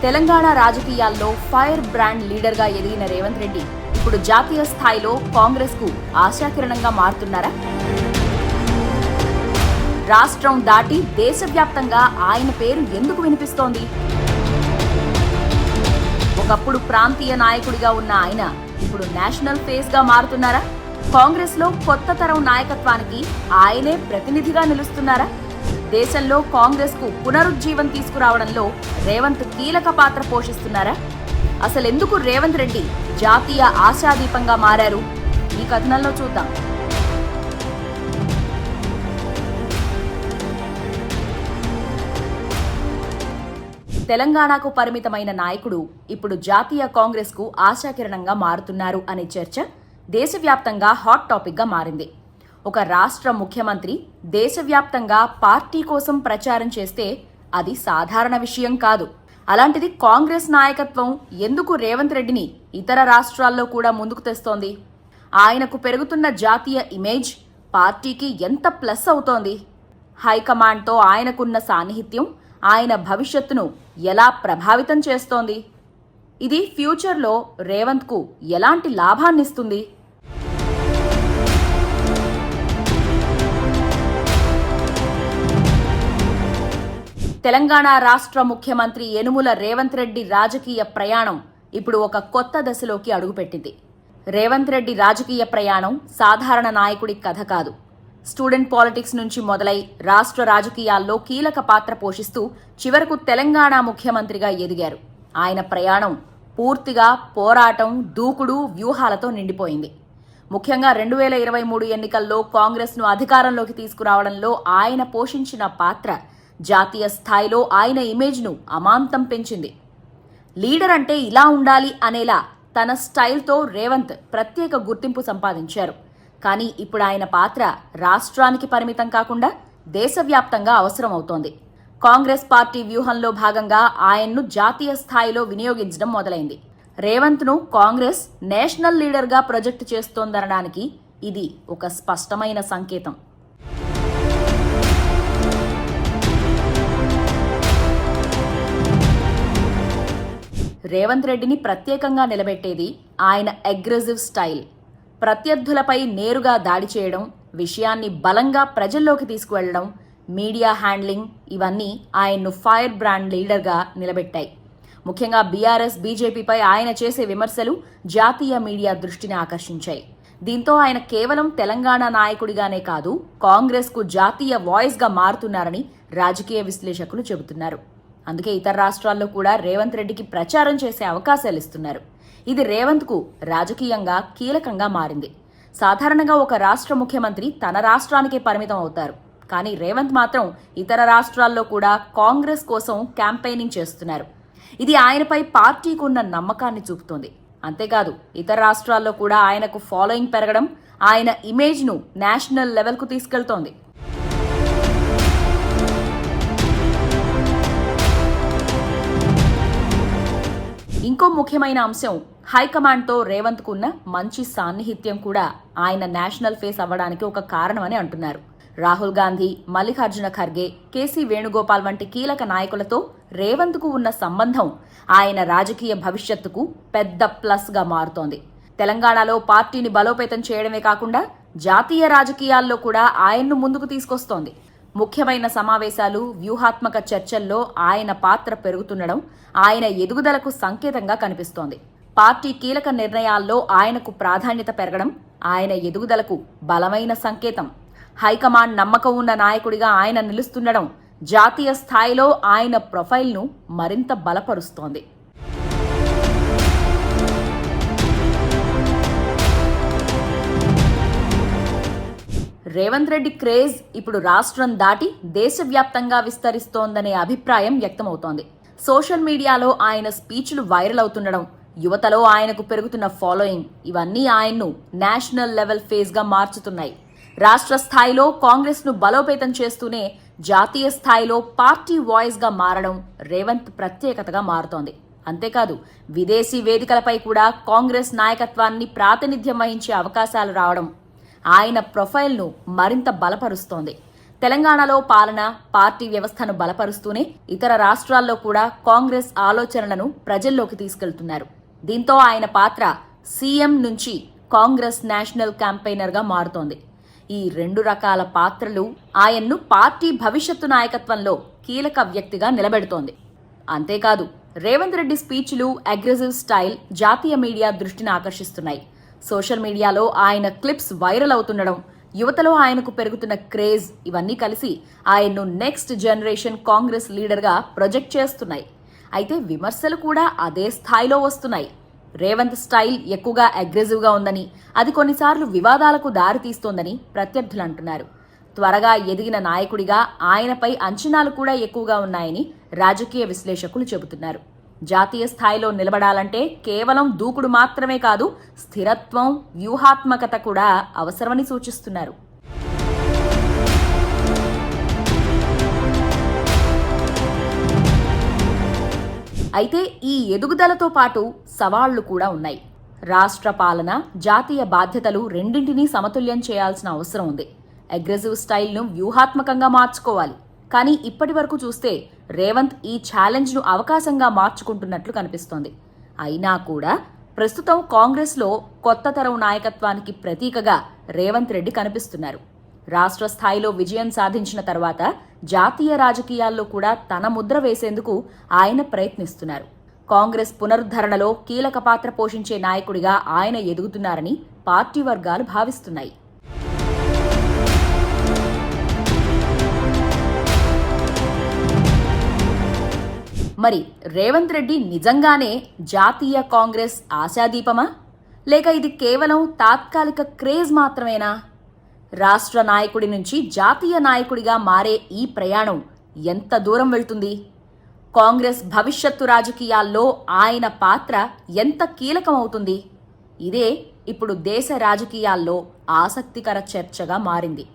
తెలంగాణ రాజకీయాల్లో fire brand లీడర్గా ఎదిగిన రేవంత్ రెడ్డి ఇప్పుడు జాతీయ స్థాయిలో కాంగ్రెస్కు ఆశాకిరణంగా మారుతున్నారా? రాష్ట్రం దాటి దేశవ్యాప్తంగా ఆయన పేరు ఎందుకు వినిపిస్తోంది? ఒకప్పుడు ప్రాంతీయ నాయకుడిగా ఉన్న ఆయన ఇప్పుడు నేషనల్ ఫేస్ గా మారుతున్నారా? కాంగ్రెస్ లో కొత్త తరం నాయకత్వానికి ఆయనే ప్రతినిధిగా నిలుస్తున్నారా? దేశంలో కాంగ్రెస్ కు పునరుజ్జీవం తీసుకురావడంలో రేవంత్ కీలక పాత్ర పోషిస్తున్నారా? అసలెందుకు రేవంత్ రెడ్డి జాతీయ ఆశాదీపంగా మారారు? ఈ కథనంలో చూద్దాం. తెలంగాణకు పరిమితమైన నాయకుడు ఇప్పుడు జాతీయ కాంగ్రెస్ కు ఆశాకిరణంగా మారుతున్నారు అనే చర్చ దేశవ్యాప్తంగా హాట్ టాపిక్ గా మారింది. ఒక రాష్ట్ర ముఖ్యమంత్రి దేశవ్యాప్తంగా పార్టీ కోసం ప్రచారం చేస్తే అది సాధారణ విషయం కాదు. అలాంటిది కాంగ్రెస్ నాయకత్వం ఎందుకు రేవంత్ రెడ్డిని ఇతర రాష్ట్రాల్లో కూడా ముందుకు తెస్తోంది? ఆయనకు పెరుగుతున్న జాతీయ ఇమేజ్ పార్టీకి ఎంత ప్లస్ అవుతోంది? హైకమాండ్తో ఆయనకున్న సాన్నిహిత్యం ఆయన భవిష్యత్తును ఎలా ప్రభావితం చేస్తోంది? ఇది ఫ్యూచర్లో రేవంత్కు ఎలాంటి లాభాన్నిస్తుంది? తెలంగాణ రాష్ట్ర ముఖ్యమంత్రి యనుమల రేవంత్ రెడ్డి రాజకీయ ప్రయాణం ఇప్పుడు ఒక కొత్త దశలోకి అడుగుపెట్టింది. రేవంత్ రెడ్డి రాజకీయ ప్రయాణం సాధారణ నాయకుడి కథ కాదు. స్టూడెంట్ పాలిటిక్స్ నుంచి మొదలై రాష్ట్ర రాజకీయాల్లో కీలక పాత్ర పోషిస్తూ చివరకు తెలంగాణ ముఖ్యమంత్రిగా ఎదిగారు. ఆయన ప్రయాణం పూర్తిగా పోరాటం, దూకుడు, వ్యూహాలతో నిండిపోయింది. ముఖ్యంగా 2023 ఎన్నికల్లో కాంగ్రెస్ను అధికారంలోకి తీసుకురావడంలో ఆయన పోషించిన పాత్ర జాతీయ స్థాయిలో ఆయన ఇమేజ్ను అమాంతం పెంచింది. లీడర్ అంటే ఇలా ఉండాలి అనేలా తన స్టైల్తో రేవంత్ ప్రత్యేక గుర్తింపు సంపాదించారు. కానీ ఇప్పుడు ఆయన పాత్ర రాష్ట్రానికి పరిమితం కాకుండా దేశవ్యాప్తంగా అవసరమవుతోంది. కాంగ్రెస్ పార్టీ వ్యూహంలో భాగంగా ఆయన్ను జాతీయ స్థాయిలో వినియోగించడం మొదలైంది. రేవంత్ను కాంగ్రెస్ నేషనల్ లీడర్గా ప్రొజెక్ట్ చేస్తోందనడానికి ఇది ఒక స్పష్టమైన సంకేతం. రేవంత్ రెడ్డిని ప్రత్యేకంగా నిలబెట్టేది ఆయన అగ్రెసివ్ స్టైల్. ప్రత్యర్థులపై నేరుగా దాడి చేయడం, విషయాన్ని బలంగా ప్రజల్లోకి తీసుకువెళ్లడం, మీడియా హ్యాండ్లింగ్ ఇవన్నీ ఆయన్ను ఫైర్ బ్రాండ్ లీడర్గా నిలబెట్టాయి. ముఖ్యంగా బీఆర్ఎస్, బీజేపీపై ఆయన చేసే విమర్శలు జాతీయ మీడియా దృష్టిని ఆకర్షించాయి. దీంతో ఆయన కేవలం తెలంగాణ నాయకుడిగానే కాదు, కాంగ్రెస్కు జాతీయ వాయిస్గా మారుతున్నారని రాజకీయ విశ్లేషకులు చెబుతున్నారు. అందుకే ఇతర రాష్ట్రాల్లో కూడా రేవంత్ రెడ్డికి ప్రచారం చేసే అవకాశాలు ఇస్తున్నారు. ఇది రేవంత్కు రాజకీయంగా కీలకంగా మారింది. సాధారణంగా ఒక రాష్ట్ర ముఖ్యమంత్రి తన రాష్ట్రానికే పరిమితం అవుతారు. కానీ రేవంత్ మాత్రం ఇతర రాష్ట్రాల్లో కూడా కాంగ్రెస్ కోసం క్యాంపెయినింగ్ చేస్తున్నారు. ఇది ఆయనపై పార్టీకి ఉన్న నమ్మకాన్ని చూపుతోంది. అంతేకాదు ఇతర రాష్ట్రాల్లో కూడా ఆయనకు ఫాలోయింగ్ పెరగడం ఆయన ఇమేజ్ను నేషనల్ లెవెల్కు తీసుకెళ్తోంది. ఇంకో ముఖ్యమైన అంశం హైకమాండ్తో రేవంత్కు ఉన్న మంచి సాన్నిహిత్యం కూడా ఆయన నేషనల్ ఫేస్ అవ్వడానికి ఒక కారణమని అంటున్నారు. రాహుల్ గాంధీ, మల్లికార్జున ఖర్గే, కేసీ వేణుగోపాల్ వంటి కీలక నాయకులతో రేవంత్కు ఉన్న సంబంధం ఆయన రాజకీయ భవిష్యత్తుకు పెద్ద ప్లస్గా మారుతోంది. తెలంగాణలో పార్టీని బలోపేతం చేయడమే కాకుండా జాతీయ రాజకీయాల్లో కూడా ఆయన్ను ముందుకు తీసుకొస్తోంది. ముఖ్యమైన సమావేశాలు, వ్యూహాత్మక చర్చల్లో ఆయన పాత్ర పెరుగుతుండడం ఆయన ఎదుగుదలకు సంకేతంగా కనిపిస్తోంది. పార్టీ కీలక నిర్ణయాల్లో ఆయనకు ప్రాధాన్యత పెరగడం ఆయన ఎదుగుదలకు బలమైన సంకేతం. హైకమాండ్ నమ్మకం ఉన్న నాయకుడిగా ఆయన నిలుస్తుండడం జాతీయ స్థాయిలో ఆయన ప్రొఫైల్ను మరింత బలపరుస్తోంది. రేవంత్ రెడ్డి క్రేజ్ ఇప్పుడు రాష్ట్రం దాటి దేశవ్యాప్తంగా విస్తరిస్తోందనే అభిప్రాయం వ్యక్తమవుతోంది. సోషల్ మీడియాలో ఆయన స్పీచ్లు వైరల్ అవుతుండడం, యువతలో ఆయనకు పెరుగుతున్న ఫాలోయింగ్ ఇవన్నీ ఆయన్ను నేషనల్ లెవెల్ ఫేస్గా మార్చుతున్నాయి. రాష్ట్ర స్థాయిలో కాంగ్రెస్ను బలోపేతం చేస్తూనే జాతీయ స్థాయిలో పార్టీ వాయిస్గా మారడం రేవంత్ ప్రత్యేకతగా మారుతోంది. అంతేకాదు విదేశీ వేదికలపై కూడా కాంగ్రెస్ నాయకత్వాన్ని ప్రాతినిధ్యం వహించే అవకాశాలు రావడం ఆయన ప్రొఫైల్ను మరింత బలపరుస్తోంది. తెలంగాణలో పాలన, పార్టీ వ్యవస్థను బలపరుస్తూనే ఇతర రాష్ట్రాల్లో కూడా కాంగ్రెస్ ఆలోచనలను ప్రజల్లోకి తీసుకెళ్తున్నారు. దీంతో ఆయన పాత్ర సీఎం నుంచి కాంగ్రెస్ నేషనల్ క్యాంపెయినర్గా మారుతోంది. ఈ 2 రకాల పాత్రలు ఆయన్ను పార్టీ భవిష్యత్తు నాయకత్వంలో కీలక వ్యక్తిగా నిలబెడుతోంది. అంతేకాదు, రేవంత్ రెడ్డి స్పీచ్లు, అగ్రెసివ్ స్టైల్ జాతీయ మీడియా దృష్టిని ఆకర్షిస్తున్నాయి. సోషల్ మీడియాలో ఆయన క్లిప్స్ వైరల్ అవుతుండడం, యువతలో ఆయనకు పెరుగుతున్న క్రేజ్ ఇవన్నీ కలిసి ఆయన్ను నెక్స్ట్ జనరేషన్ కాంగ్రెస్ లీడర్గా ప్రొజెక్ట్ చేస్తున్నాయి. అయితే విమర్శలు కూడా అదే స్థాయిలో వస్తున్నాయి. రేవంత్ స్టైల్ ఎక్కువగా అగ్రెసివ్గా ఉందని, అది కొన్నిసార్లు వివాదాలకు దారితీస్తోందని ప్రత్యర్థులు అంటున్నారు. త్వరగా ఎదిగిన నాయకుడిగా ఆయనపై అంచనాలు కూడా ఎక్కువగా ఉన్నాయని రాజకీయ విశ్లేషకులు చెబుతున్నారు. జాతీయ స్థాయిలో నిలబడాలంటే కేవలం దూకుడు మాత్రమే కాదు, స్థిరత్వం, వ్యూహాత్మకత కూడా అవసరమని సూచిస్తున్నారు. అయితే ఈ ఎదుగుదలతో పాటు సవాళ్లు కూడా ఉన్నాయి. రాష్ట్ర పాలన, జాతీయ బాధ్యతలు రెండింటినీ సమతుల్యం చేయాల్సిన అవసరం ఉంది. అగ్రెసివ్ స్టైల్ను వ్యూహాత్మకంగా మార్చుకోవాలి. కానీ ఇప్పటి వరకు చూస్తే రేవంత్ ఈ ఛాలెంజ్ను అవకాశంగా మార్చుకుంటున్నట్లు కనిపిస్తోంది. అయినా కూడా ప్రస్తుతం కాంగ్రెస్లో కొత్త తరం నాయకత్వానికి ప్రతీకగా రేవంత్ రెడ్డి కనిపిస్తున్నారు. రాష్ట్ర స్థాయిలో విజయం సాధించిన తర్వాత జాతీయ రాజకీయాల్లో కూడా తన ముద్ర వేసేందుకు ఆయన ప్రయత్నిస్తున్నారు. కాంగ్రెస్ పునరుద్ధరణలో కీలక పాత్ర పోషించే నాయకుడిగా ఆయన ఎదుగుతున్నారని పార్టీ వర్గాలు భావిస్తున్నాయి. మరి రేవంత్ రెడ్డి నిజంగానే జాతీయ కాంగ్రెస్ ఆశాదీపమా, లేక ఇది కేవలం తాత్కాలిక క్రేజ్ మాత్రమేనా? రాష్ట్ర నాయకుడి నుంచి జాతీయ నాయకుడిగా మారే ఈ ప్రయాణం ఎంత దూరం వెళ్తుంది? కాంగ్రెస్ భవిష్యత్తు రాజకీయాల్లో ఆయన పాత్ర ఎంత కీలకమవుతుంది? ఇదే ఇప్పుడు దేశ రాజకీయాల్లో ఆసక్తికర చర్చగా మారింది.